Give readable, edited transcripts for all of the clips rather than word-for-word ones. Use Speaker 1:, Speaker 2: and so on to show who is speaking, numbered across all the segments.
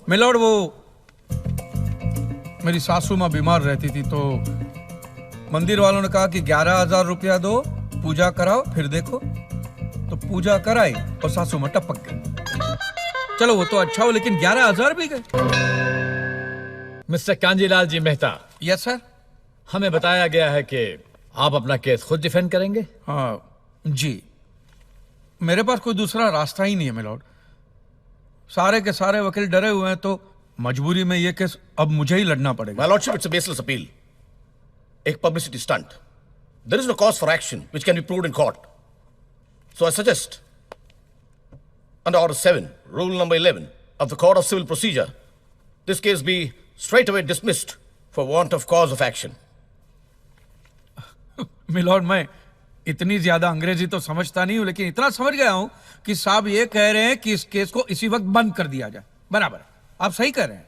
Speaker 1: Milord, वो मेरी सासू माँ बीमार रहती थी तो मंदिर वालों ने कहा कि 11,000 रुपया दो, पूजा कराओ फिर देखो। तो पूजा कराई और सासू माँ टपक गई। चलो वो तो अच्छा हो, लेकिन 11,000 भी गए।
Speaker 2: मिस्टर कांजीलाल जी मेहता,
Speaker 1: यस सर।
Speaker 2: हमें बताया गया है कि आप अपना केस खुद डिफेंड करेंगे।
Speaker 1: हाँ जी, मेरे पास कोई दूसरा रास्ता ही नहीं है मिलॉर्ड। सारे के सारे वकील डरे हुए हैं तो मजबूरी में ये केस अब मुझे ही लड़ना पड़ेगा।
Speaker 3: My lordship, it's a baseless appeal. एक publicity stunt. There is no cause for action which can be proved in court. So I suggest, under Order 7, Rule number 11 of the Code of Civil Procedure, this case be straight away dismissed for want of cause of action.
Speaker 1: My lord, मैं इतनी ज्यादा अंग्रेजी तो समझता नहीं हूं, लेकिन इतना समझ गया हूं कि साहब ये कह रहे हैं कि इस केस को इसी वक्त बंद कर दिया जाए। बराबर, आप सही कह रहे हैं।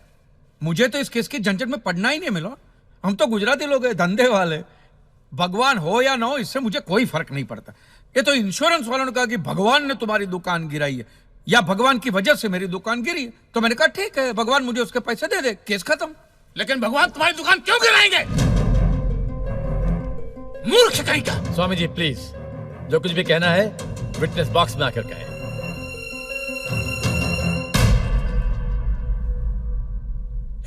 Speaker 1: मुझे तो इस केस की झंझट में पड़ना ही नहीं है मिलॉर्ड। हम तो गुजराती लोग हैं, धंधे वाले। भगवान हो या ना हो, इससे मुझे कोई फर्क नहीं पड़ता। ये तो इंश्योरेंस वालों ने कहा कि भगवान ने तुम्हारी दुकान गिराई है या भगवान की वजह से मेरी दुकान गिरी है, तो मैंने कहा ठीक है, भगवान मुझे उसके पैसे दे दे, केस खत्म।
Speaker 4: लेकिन भगवान तुम्हारी दुकान क्यों गिराएंगे? मूर्ख कहीं का।
Speaker 2: स्वामी जी प्लीज, जो कुछ भी कहना है विटनेस बॉक्स में आकर कहें।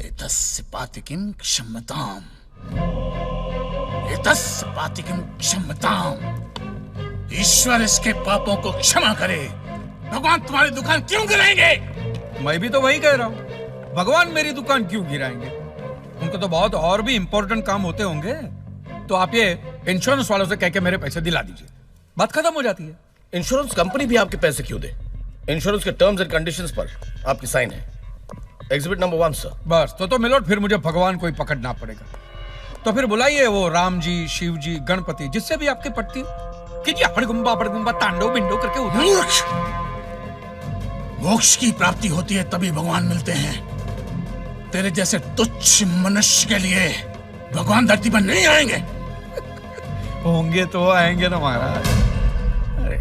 Speaker 4: एतस्पातिकिं क्षम्यताम्, एतस्पातिकिं क्षम्यताम्। ईश्वर इसके पापों को क्षमा करे। भगवान तुम्हारी दुकान क्यों गिराएंगे?
Speaker 1: मैं भी तो वही कह रहा हूं, भगवान मेरी दुकान क्यों गिराएंगे? उनको तो बहुत और भी इंपॉर्टेंट काम होते होंगे। तो आप ये इंश्योरेंस वालों से कह के मेरे पैसे दिला दीजिए, बात खत्म हो जाती है।
Speaker 3: इंश्योरेंस कंपनी भी आपके पैसे क्यों दे? इंश्योरेंस के टर्म्स एंड कंडीशंस पर आपकी साइन है। Exhibit number 1 sir.
Speaker 1: बस तो मिलॉर्ड, फिर मुझे भगवान को ही पकड़ना पड़ेगा। तो फिर बुलाइए वो राम जी, शिव जी, गणपति, जिससे भी आपकी पट्टी हो। कीजिए हड़गुम्बा तांडव बिंडो करके उधर।
Speaker 4: मूर्ख! मोक्ष की प्राप्ति होती है तभी भगवान मिलते हैं। तेरे जैसे तुच्छ मनुष्य के लिए भगवान धरती पर नहीं आएंगे।
Speaker 1: होंगे तो आएंगे ना महाराज। अरे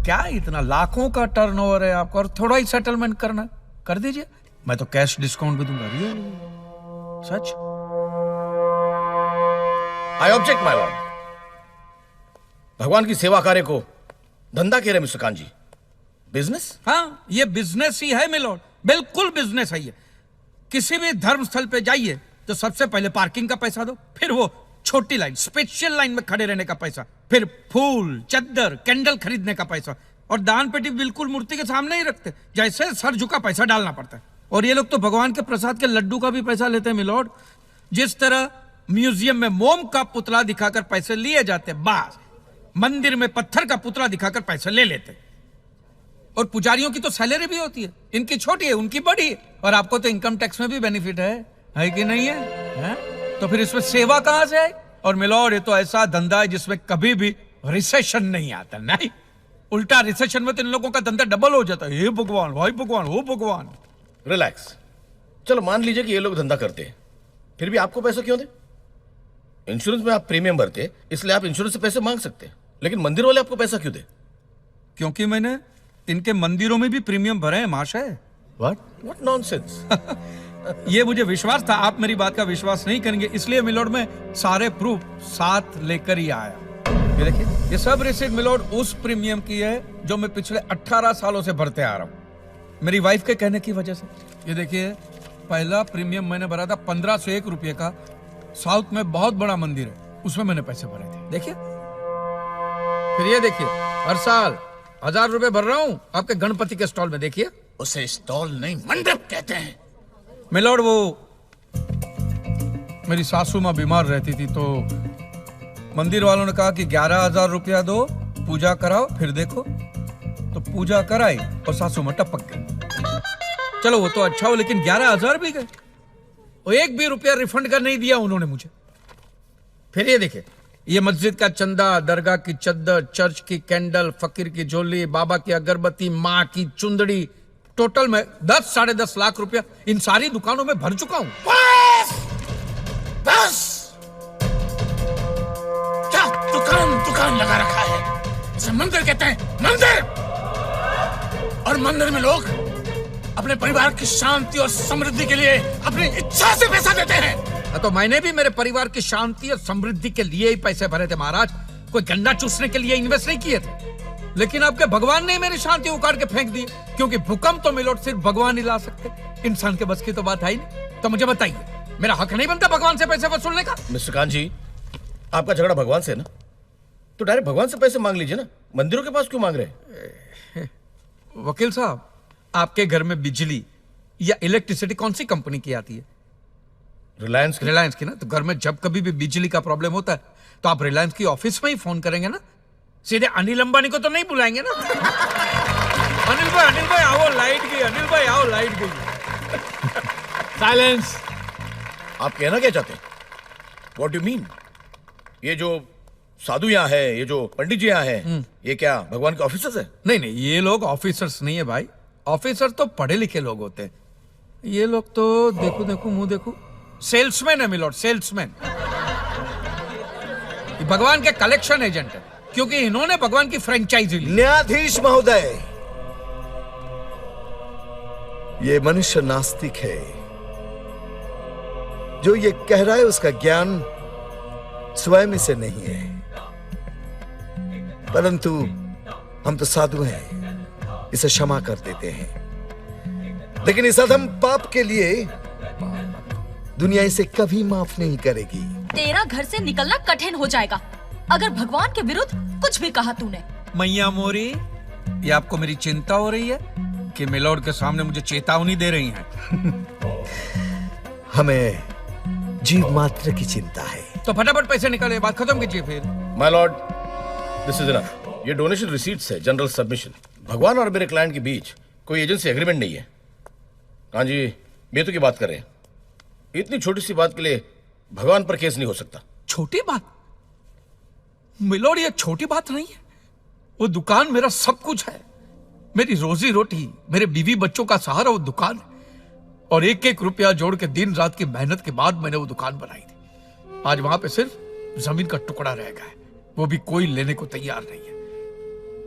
Speaker 1: क्या इतना लाखों का टर्नओवर है आपका, और थोड़ा ही सेटलमेंट करना, कर दीजिए। मैं तो कैश डिस्काउंट भी दूंगा। सच।
Speaker 3: I object my lord. भगवान की सेवा कार्य को धंधा कह रहे मिस्टर कांजी? बिजनेस?
Speaker 1: हाँ, ये बिजनेस ही है मिलॉर्ड, बिल्कुल बिजनेस है ये। किसी भी धर्म स्थल पे जाइए तो सबसे पहले पार्किंग का पैसा दो, फिर वो छोटी लाइन, स्पेशल लाइन में खड़े रहने का पैसा, फिर फूल, चद्दर, कैंडल खरीदने का पैसा, और दान पेटी बिल्कुल मूर्ति के सामने ही रखते, जैसे सर झुका पैसा डालना पड़ता है। और ये लोग तो भगवान के प्रसाद के लड्डू का भी पैसा लेते हैं मिलॉर्ड। जिस तरह म्यूजियम में मोम का पुतला दिखाकर पैसे लिए जाते, बस मंदिर में पत्थर का पुतला दिखाकर पैसे ले लेते। और पुजारियों की तो सैलरी भी होती है, इनकी छोटी है, उनकी बड़ी है। और आपको तो इनकम टैक्स में भी बेनिफिट है कि नहीं है? तो फिर इसमें सेवा कहां से आए? और मिलॉर्ड, ये तो ऐसा धंधा है जिसमें कभी भी रिसेशन नहीं आता। नहीं, उल्टा रिसेशन में तो इन लोगों का धंधा डबल हो जाता है। हे भगवान, भाई भगवान, हो भगवान।
Speaker 3: रिलैक्स। चलो मान लीजिए कि ये लोग धंधा करते हैं, फिर भी आपको पैसे क्यों दे? इंश्योरेंस में आप प्रीमियम भरते, इसलिए आप इंश्योरेंस से पैसे मांग सकते हैं, लेकिन मंदिर वाले आपको पैसा क्यों दे?
Speaker 1: क्योंकि मैंने इनके मंदिरों में भी प्रीमियम भरे हैं महाशय।
Speaker 3: What nonsense?
Speaker 1: ये मुझे विश्वास था आप मेरी बात का विश्वास नहीं करेंगे, इसलिए मिलॉर्ड मैं सारे प्रूफ साथ लेकर ही आया। ये देखिए, ये सब रिसीट मिलॉर्ड उस प्रीमियम की है जो मैं पिछले 18 सालों से भरते आ रहा हूँ, मेरी वाइफ के कहने की वजह से। ये देखिए, पहला प्रीमियम मैंने भरा था 1501 रुपये का। साउथ में बहुत बड़ा मंदिर है, उसमें मैंने पैसे भरे थे। देखिए, फिर ये देखिए, हर साल 1000 रुपए भर रहा हूँ आपके गणपति के स्टॉल में। देखिए,
Speaker 4: उसे स्टॉल नहीं मंडप कहते हैं।
Speaker 1: मिलॉर्ड, वो मेरी सासू माँ बीमार रहती थी तो मंदिर वालों ने कहा कि 11,000 रुपया दो, पूजा कराओ फिर देखो। तो पूजा कराई और सासू माँ टपक गई। चलो वो तो अच्छा हो, लेकिन 11,000 भी गए। और एक भी रुपया रिफंड का नहीं दिया उन्होंने मुझे। फिर ये देखिए, ये मस्जिद का चंदा, दरगाह की चद्दर, चर्च की कैंडल, फकीर की झोली, बाबा की अगरबत्ती, माँ की चुंदड़ी, टोटल में 10-10.5 लाख रुपया इन सारी दुकानों में भर चुका हूं।
Speaker 4: बस! बस! क्या दुकान लगा रखा है? इसे मंदिर कहते हैं, मंदिर! और मंदिर में लोग अपने परिवार की शांति और समृद्धि के लिए अपनी इच्छा से पैसा देते हैं।
Speaker 1: तो मैंने भी मेरे परिवार की शांति और समृद्धि के लिए ही पैसे भरे थे महाराज, कोई गन्ना चूसने के लिए इन्वेस्ट नहीं किए थे। लेकिन आपके भगवान ने मेरी शांति उखाड़ के फेंक दी, क्योंकि भूकंप तो मिलोट सिर्फ भगवान ही ला सकते, इंसान के बस की तो बात है ही नहीं। तो मुझे बताइए, मेरा हक नहीं बनता भगवान से पैसे वसूलने का?
Speaker 3: मिस्टर कांत जी, आपका झगड़ा भगवान से है ना, तो डायरेक्ट भगवान से पैसे मांग लीजिए ना, मंदिरों के पास क्यों मांग रहे हैं?
Speaker 1: वकील साहब, आपके घर में बिजली या इलेक्ट्रिसिटी कौन सी कंपनी की आती है? रिलायंस की ना। तो घर में जब कभी भी बिजली का प्रॉब्लम होता है तो आप रिलायंस की ऑफिस में ही फोन करेंगे ना, सीधे अनिल अंबानी को तो नहीं बुलाएंगे ना। अनिल भाई आओ, लाइट गई। अनिल भाई आओ, लाइट गई।
Speaker 2: साइलेंस।
Speaker 3: आप कहना क्या चाहते हैं? What do mean? ये जो साधु यहाँ है, ये जो पंडित जी यहाँ है, ये क्या भगवान के ऑफिसर्स है?
Speaker 1: नहीं, ये लोग ऑफिसर्स नहीं है भाई। ऑफिसर तो पढ़े लिखे लोग होते हैं, ये लोग तो देखो मुंह देखो, सेल्समैन है मिलोड, सेल्समैन। भगवान के कलेक्शन एजेंट है, क्योंकि इन्होंने भगवान की फ्रेंचाइजी ली।
Speaker 5: न्यायाधीश महोदय, ये मनुष्य नास्तिक है। जो ये कह रहा है उसका ज्ञान स्वयं से नहीं है, परंतु हम तो साधु हैं, इसे क्षमा कर देते हैं। लेकिन इस अधम पाप के लिए दुनिया इसे कभी माफ नहीं करेगी।
Speaker 6: तेरा घर से निकलना कठिन हो जाएगा अगर भगवान के विरुद्ध कुछ भी कहा तूने।
Speaker 1: मैया मोरी, ये आपको मेरी चिंता हो रही है कि मिलोड के सामने मुझे चेतावनी दे रही हैं?
Speaker 5: हमें जीव मात्र की चिंता है।
Speaker 1: तो फटाफट पैसे निकाले, बात खत्म कीजिए फिर।
Speaker 3: My Lord, this is enough. ये डोनेशन रिसीट्स है, जनरल सबमिशन। भगवान और मेरे क्लाइंट के बीच कोई एजेंसी एग्रीमेंट नहीं है। हाँ जी, बेतु की बात कर रहे हैं। इतनी छोटी सी बात के लिए भगवान पर केस नहीं हो सकता।
Speaker 1: छोटी बात मिलोड, ये छोटी बात नहीं है। वो दुकान मेरा सब कुछ है, मेरी रोजी रोटी, मेरे बीवी बच्चों का सहारा वो दुकान है। और एक एक रुपया जोड़ के दिन रात की मेहनत के बाद मैंने वो दुकान बनाई थी। आज वहां पे सिर्फ जमीन का टुकड़ा रह गया है, वो भी कोई लेने को तैयार नहीं है।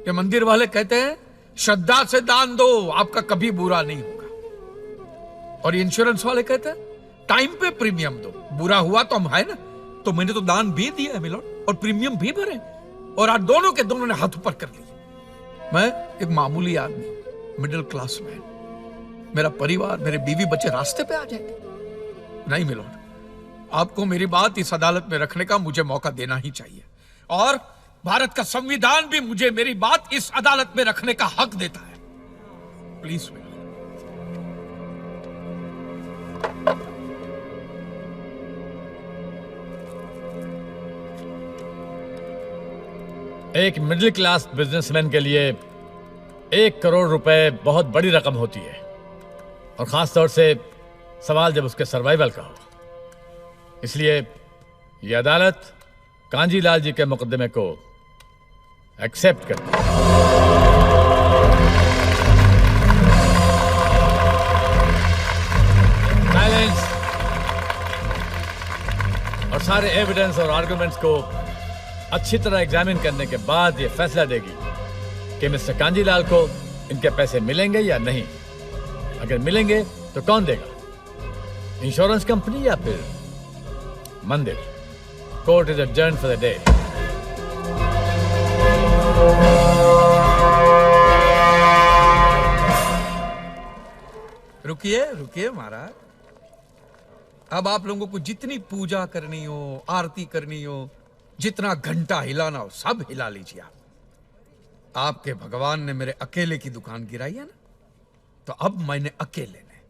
Speaker 1: ये मंदिर वाले कहते हैं श्रद्धा से दान दो, आपका कभी बुरा नहीं होगा। और ये इंश्योरेंस वाले कहते हैं टाइम पे प्रीमियम दो, बुरा हुआ तो हम है ना। तो मैंने तो दान भी दिया है मिलोड, और प्रीमियम भी भरे, और आज दोनों के दोनों ने हाथ ऊपर कर लिए। मैं एक मामूली आदमी, मिडिल क्लास मैन, मेरा परिवार, मेरे बीवी बच्चे रास्ते पे आ जाएंगे। नहीं मिलोड, आपको मेरी बात इस अदालत में रखने का मुझे मौका देना ही चाहिए, और भारत का संविधान भी मुझे मेरी बात इस अदालत में रखने का हक देता है। Please milord.
Speaker 2: एक मिडिल क्लास बिजनेसमैन के लिए 1 करोड़ रुपए बहुत बड़ी रकम होती है, और खास तौर से सवाल जब उसके सर्वाइवल का हो। इसलिए यह अदालत कांजीलाल जी के मुकदमे को एक्सेप्ट करती है। साइलेंस। और सारे एविडेंस और आर्गुमेंट्स को अच्छी तरह एग्जामिन करने के बाद यह फैसला देगी कि मिस्टर कांजीलाल को इनके पैसे मिलेंगे या नहीं। अगर मिलेंगे तो कौन देगा, इंश्योरेंस कंपनी या फिर मंदिर? Court is adjourned for the day.
Speaker 1: रुकिए महाराज, अब आप लोगों को जितनी पूजा करनी हो, आरती करनी हो, जितना घंटा हिलाना हो, सब हिला लीजिए आप। आपके भगवान ने मेरे अकेले की दुकान गिराई है ना, तो अब मैंने अकेले ने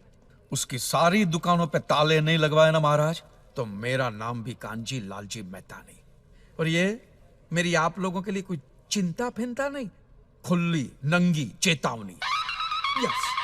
Speaker 1: उसकी सारी दुकानों पे ताले नहीं लगवाए ना महाराज, तो मेरा नाम भी कांजी लालजी मेहता नहीं। और ये मेरी आप लोगों के लिए कोई चिंता फिंता नहीं, खुली नंगी चेतावनी। यस।